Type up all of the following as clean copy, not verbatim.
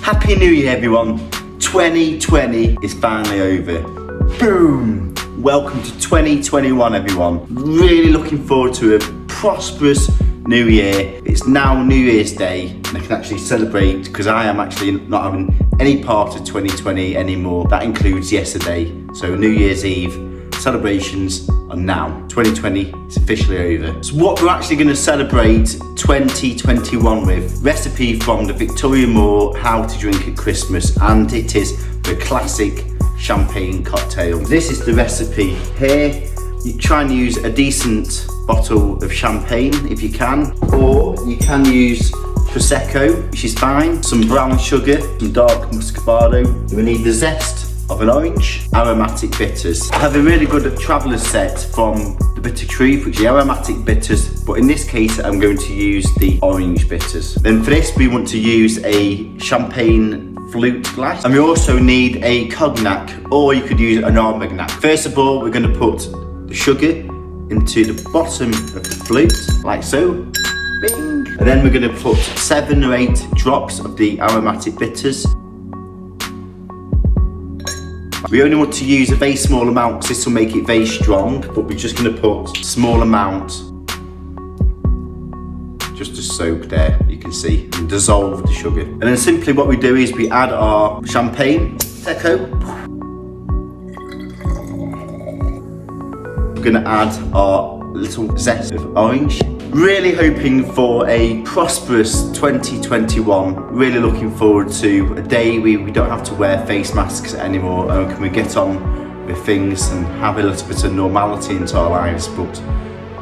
Happy New Year, everyone. 2020 is finally over. Boom! Welcome to 2021, everyone. Really looking forward to a prosperous New Year. It's now New Year's Day and I can actually celebrate because I am actually not having any part of 2020 anymore. That includes yesterday. So New Year's Eve celebrations are now. 2020 is officially over. So what we're actually going to celebrate 2021 with, recipe from the Victoria Moore How to Drink at Christmas, and it is the classic champagne cocktail. This is the recipe here. You try and use a decent bottle of champagne if you can, or you can use Prosecco, which is fine, some brown sugar, some dark muscovado. We need the zest of an orange, aromatic bitters. I have a really good traveller's set from the Bitter Truth, which is the aromatic bitters, but in this case I'm going to use the orange bitters. Then for this we want to use a champagne flute glass, and we also need a cognac, or you could use an armagnac. First of all, we're going to put the sugar into the bottom of the flute, like so. Bing. And then we're going to put 7 or 8 drops of the aromatic bitters. We only want to use a very small amount because this will make it very strong, but we're just going to put a small amount just to soak there, you can see, and dissolve the sugar. And then simply what we do is we add our champagne, Prosecco. We're going to add our little zest of orange. Really hoping for a prosperous 2021. Really looking forward to a day where we don't have to wear face masks anymore, and can we get on with things and have a little bit of normality into our lives. But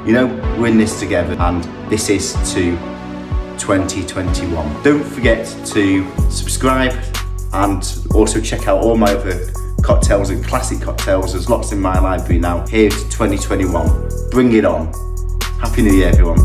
you know, we're in this together, and this is to 2021. Don't forget to subscribe and also check out all my other cocktails and classic cocktails. There's lots in my library now. Here's 2021. Bring it on. Happy New Year, everyone.